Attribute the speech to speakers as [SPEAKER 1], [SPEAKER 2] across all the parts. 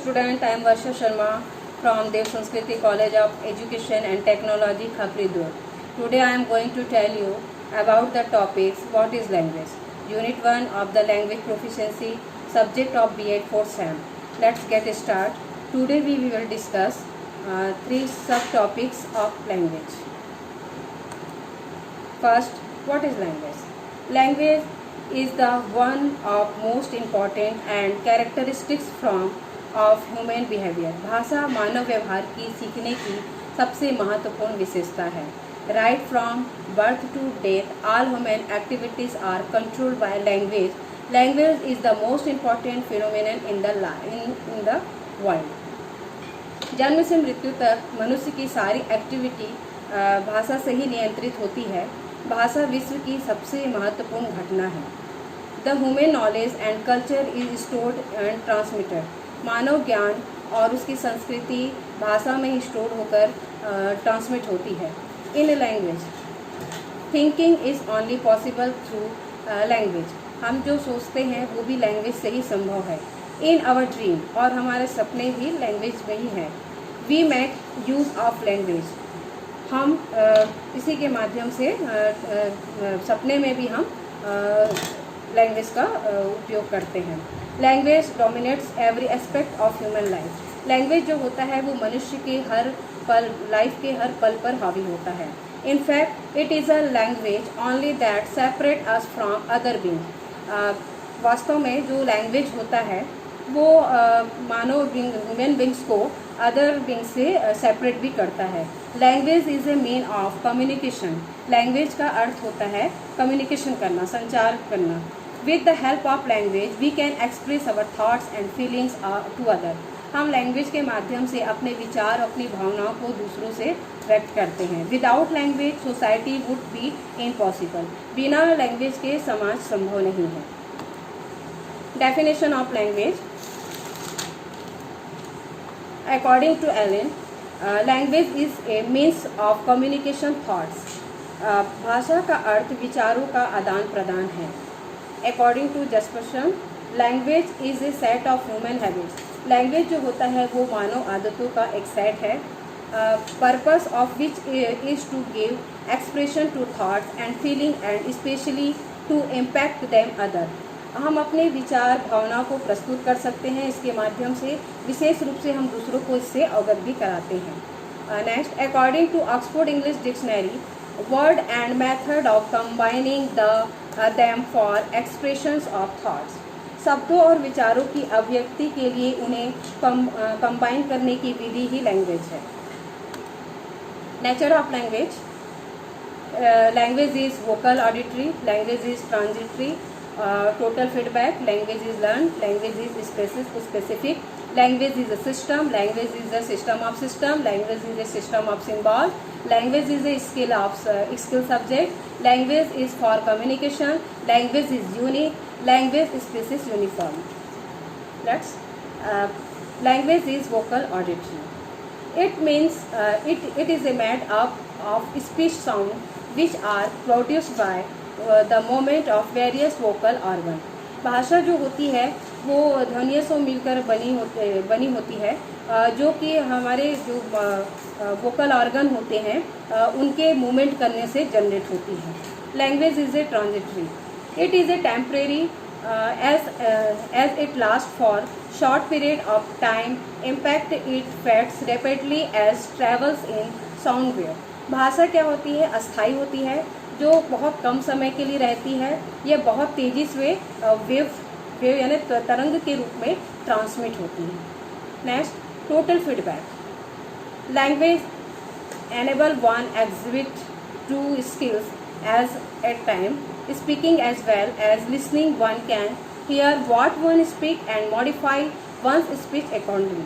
[SPEAKER 1] student, I am Varsha Sharma from Dev Sanskriti College of Education and Technology, Khapri-Dur. Today I am going to tell you about the topics what is language. Unit 1 of the language proficiency, subject of B.Ed 4th Sem. Let's get started. Today we will discuss 3 subtopics of language. First, what is language? Language is the one of most important and characteristics of human behavior. भाषा मानव व्यवहार की सीखने की सबसे महत्वपूर्ण विशेषता है. Right from birth to death, all human activities are controlled by language. Language is the most important phenomenon in the world. जन्म से मृत्यु तक मनुष्य की सारी एक्टिविटी भाषा से ही नियंत्रित होती है. भाषा विश्व की सबसे महत्वपूर्ण घटना है. The human knowledge and culture is stored and transmitted. मानव ज्ञान और उसकी संस्कृति भाषा में ही स्टोर होकर ट्रांसमिट होती है. In language thinking is only possible through language. हम जो सोचते हैं वो भी लैंग्वेज से ही संभव है. इन आवर ड्रीम, और हमारे सपने भी लैंग्वेज में ही हैं. We make use of language. हम इसी के माध्यम से सपने में भी हम लैंग्वेज का उपयोग करते हैं. Language dominates every aspect of human life. Language जो होता है वो मनुष्य के हर पल, लाइफ के हर पल पर हावी होता है. In fact it is a language only that separate us from other being. वास्तव में जो लैंग्वेज होता है वो मानव बीइंग, ह्यूमन बींग्स को अदर बींग से सेपरेट भी करता है. Language is a mean of communication. Language का अर्थ होता है कम्युनिकेशन करना, संचार करना. With the help of language we can express our thoughts and feelings to other. हम लैंग्वेज के माध्यम से अपने विचार, अपनी भावनाओं को दूसरों से व्यक्त करते हैं. Without language society would be impossible. बिना लैंग्वेज के समाज संभव नहीं है. Definition of language according to Allen, language is a means of communication thoughts. भाषा का अर्थ विचारों का आदान प्रदान है. According to Jesperson, language is a set of human habits. Language जो होता है वो मानव आदतों का एक सेट है. Purpose of which is to give expression to thoughts and feeling and especially to impact them other. हम अपने विचार, भावनाओं को प्रस्तुत कर सकते हैं इसके माध्यम से. विशेष रूप से हम दूसरों को इससे अवगत भी कराते हैं. Next, according to Oxford English Dictionary, word and method of combining them for expressions of thoughts. शब्दों और विचारों की अभिव्यक्ति के लिए उन्हें कंबाइन करने की विधि ही लैंग्वेज है. Nature of language. Language is vocal auditory. Language is transitory. Total feedback. Language is learned. Language is specific. Language is a system. Language is a system of system. Language is a system of symbol. Language is a skill subject. Language is for communication. Language is unique. Language species uniform. Language is vocal auditory. It means it is made up of speech sound which are produced by the movement of various vocal organ. भाषा जो होती है वो ध्वनियों से मिलकर बनी होती है जो कि हमारे जो वोकल ऑर्गन होते हैं उनके मूवमेंट करने से जनरेट होती है. Language is A transitory. It is a temporary as it lasts for short period of time. Impact it fades rapidly as travels in sound wave. भाषा क्या होती है? अस्थाई होती है, जो बहुत कम समय के लिए रहती है. ये बहुत तेज़ी से वेव यानी तरंग के रूप में ट्रांसमिट होती है. Next, total feedback. Language enable one exhibit two skills as at time. Speaking as well as listening, one can hear what one speak and modify one's speech accordingly.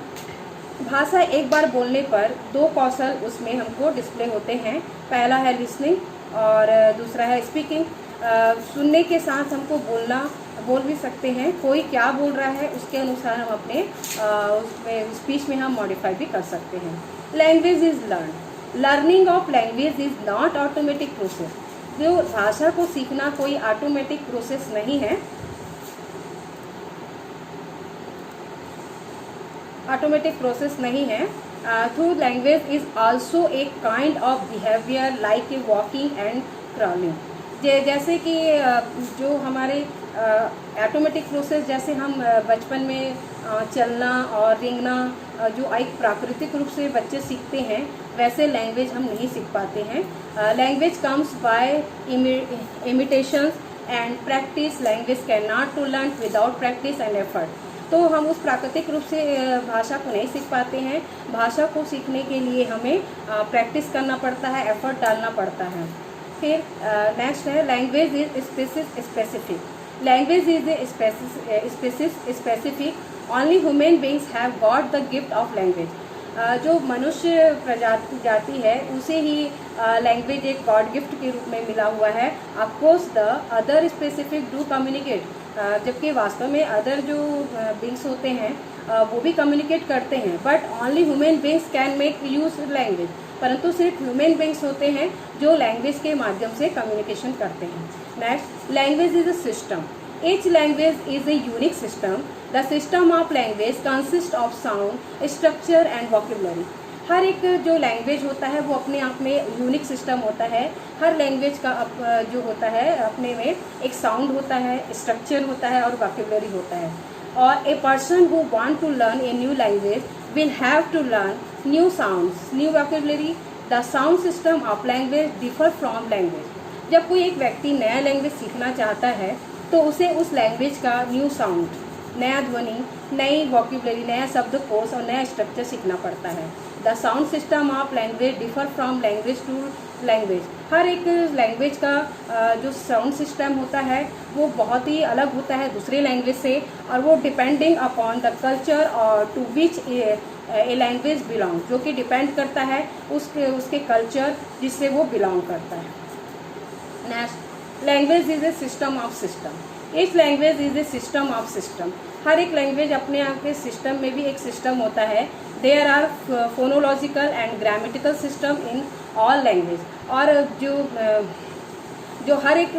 [SPEAKER 1] भाषा एक बार बोलने पर 2 कौशल उसमें हमको डिस्प्ले होते हैं. पहला है लिसनिंग और दूसरा है स्पीकिंग. सुनने के साथ हमको बोल भी सकते हैं. कोई क्या बोल रहा है उसके अनुसार हम अपने उसमें स्पीच में हम मॉडिफाई भी कर सकते हैं. Language is learn. Learning of language is not automatic process. जो भाषा को सीखना कोई ऑटोमेटिक प्रोसेस नहीं है. ऑटोमेटिक प्रोसेस नहीं है। Through language is also a kind of behaviour like a walking and crawling. जैसे कि जो हमारे ऑटोमेटिक प्रोसेस, जैसे हम बचपन में चलना और रेंगना जो एक प्राकृतिक रूप से बच्चे सीखते हैं, वैसे लैंग्वेज हम नहीं सीख पाते हैं। Language comes by imitations and practice. Language can not to learn without practice and effort. तो हम उस प्राकृतिक रूप से भाषा को नहीं सीख पाते हैं। भाषा को सीखने के लिए हमें प्रैक्टिस करना पड़ता है, एफर्ट डालना पड़ता है। फिर नेक्स्ट है language is specific. Language is specific. Only human beings have got the gift of language. जो मनुष्य प्रजाति जाति है उसे ही लैंग्वेज एक गॉड गिफ्ट के रूप में मिला हुआ है। Of course the other specific do communicate. जबकि वास्तव में अदर जो बींग्स होते हैं वो भी कम्युनिकेट करते हैं, but only human beings can make use language. परंतु सिर्फ ह्यूमन बींग्स होते हैं जो लैंग्वेज के माध्यम से कम्युनिकेशन करते हैं। Next, language is a system. Each language is a unique system. The system of language consists of sound, structure and vocabulary. हर एक जो लैंग्वेज होता है वो अपने आप में यूनिक सिस्टम होता है। हर लैंग्वेज का जो होता है अपने में एक साउंड होता है, स्ट्रक्चर होता है और वोकैबुलरी होता है। और a person who want to learn a new language will have to learn new sounds, new vocabulary. The sound system of language differ from language. जब कोई एक व्यक्ति नया लैंग्वेज सीखना चाहता है तो उसे उस लैंग्वेज का न्यू साउंड, नया ध्वनि, नई वोकैबुलरी, नया शब्दकोश और नया स्ट्रक्चर सीखना पड़ता है। The sound system of language differ from language to language. हर एक लैंग्वेज का जो साउंड सिस्टम होता है वो बहुत ही अलग होता है दूसरे लैंग्वेज से, और वो डिपेंडिंग अपॉन द कल्चर और to which a language belong, जो कि डिपेंड करता है उसके कल्चर जिससे वो बिलोंग करता है। Next, language is a system of system. Each language is a system of system. हर एक लैंग्वेज अपने आप के सिस्टम में भी एक सिस्टम होता है। There are phonological and grammatical system in all language. और जो हर एक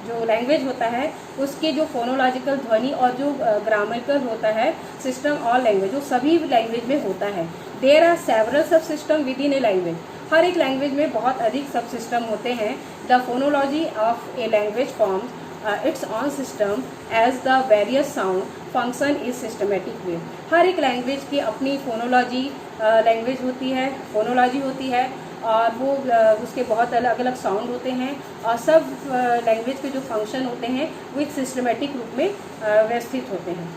[SPEAKER 1] जो लैंग्वेज होता है उसके जो फोनोलॉजिकल ध्वनि और जो ग्रामेटिकल होता है सिस्टम ऑल लैंग्वेज, जो सभी लैंग्वेज में होता है। There are several sub system within a language. हर एक लैंग्वेज में बहुत अधिक सब सिस्टम होते हैं। The phonology of a language forms its own system as the various sound function is systematic way. हर एक लैंग्वेज की अपनी फोनोलॉजी लैंग्वेज होती है, फोनोलॉजी होती है, और वो उसके बहुत अलग अलग साउंड होते हैं, और सब लैंग्वेज के जो फंक्शन होते हैं वो एक सिस्टमेटिक रूप में व्यवस्थित होते हैं।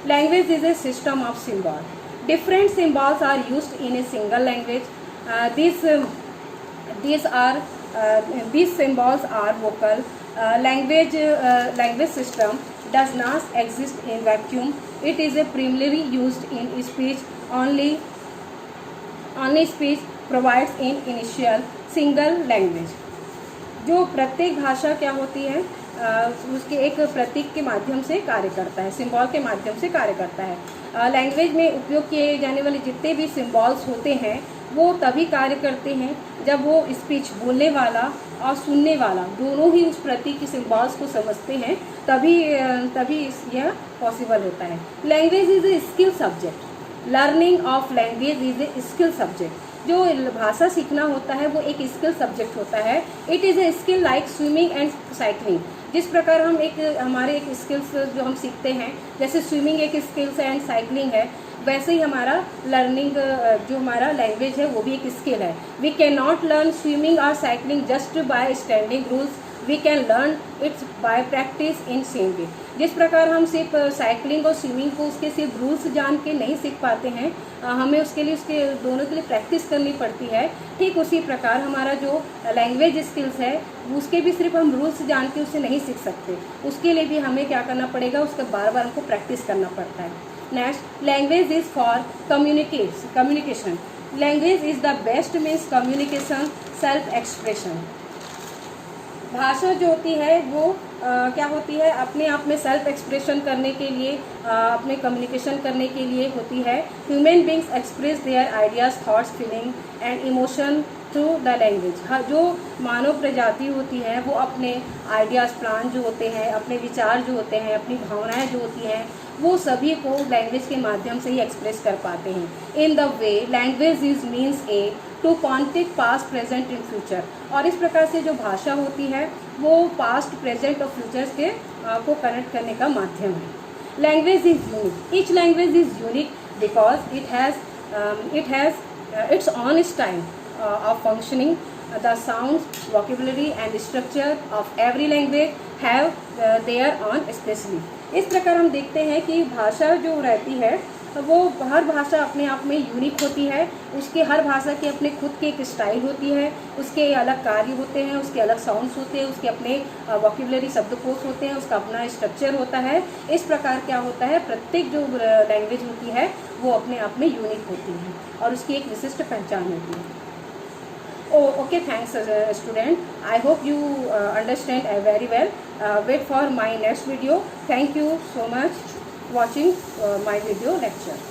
[SPEAKER 1] Language is a system of symbol. Different symbols are used in a single language. These symbols are vocal. Language system does not exist in vacuum. It is primarily used in speech only. Only speech provides in initial single language. जो प्रत्येक भाषा क्या होती है उसके एक प्रतीक के माध्यम से कार्य करता है, सिंबल के माध्यम से कार्य करता है। लैंग्वेज में उपयोग किए जाने वाले जितने भी सिंबल्स होते हैं वो तभी कार्य करते हैं जब वो स्पीच बोलने वाला और सुनने वाला दोनों ही उस प्रतीक की सिंबल्स को समझते हैं, तभी यह पॉसिबल होता है। Language is a skill subject. Learning of language is a skill subject. जो भाषा सीखना होता है वो एक स्किल सब्जेक्ट होता है। It is a skill like swimming and cycling. जिस प्रकार हम हमारे एक स्किल्स जो हम सीखते हैं, जैसे स्विमिंग एक स्किल्स है एंड साइकिलिंग है, वैसे ही हमारा लर्निंग जो हमारा लैंग्वेज है वो भी एक स्किल है। We can not learn swimming और cycling just by standing rules. We can learn its by practice in same way. जिस प्रकार हम सिर्फ साइकिलिंग और स्विमिंग को उसके सिर्फ रूल्स जान के नहीं सीख पाते हैं, हमें उसके लिए उसके दोनों के लिए प्रैक्टिस करनी पड़ती है। ठीक उसी प्रकार हमारा जो लैंग्वेज स्किल्स है उसके भी सिर्फ हम रूल्स जान के उसे नहीं सीख सकते, उसके लिए भी हमें क्या करना पड़ेगा, उसका बार बार हमको प्रैक्टिस करना पड़ता है। Next, language is for communication. Language is the best means communication, self expression. भाषा जो होती है वो क्या होती है, अपने आप में सेल्फ एक्सप्रेशन करने के लिए, अपने कम्युनिकेशन करने के लिए होती है। Human beings express their ideas, thoughts, feeling and emotion through the language. जो मानव प्रजाति होती है वो अपने आइडियाज़, प्लान जो होते हैं, अपने विचार जो होते हैं, अपनी भावनाएं जो होती हैं वो सभी को लैंग्वेज के माध्यम से ही एक्सप्रेस कर पाते हैं। In the way language is means a to contact past present in future. और इस प्रकार से जो भाषा होती है वो पास्ट प्रेजेंट और फ्यूचर्स के को कनेक्ट करने का माध्यम है। Language is unique, each language is unique because it has its own style of functioning. The sounds, vocabulary and structure of every language have their own specially. इस प्रकार हम देखते हैं कि भाषा जो रहती है वो हर भाषा अपने आप में यूनिक होती है। उसके हर भाषा के अपने खुद के एक स्टाइल होती है, उसके अलग कार्य होते हैं, उसके अलग साउंड्स होते हैं, उसके अपने वोकैबुलरी शब्दकोश होते हैं, उसका अपना स्ट्रक्चर होता है। इस प्रकार क्या होता है, प्रत्येक जो लैंग्वेज होती है वो अपने आप में यूनिक होती है और उसकी एक विशिष्ट पहचान होती है। Okay, thanks student. I hope you understand very well. Wait for my next video. Thank you so much watching my video lecture.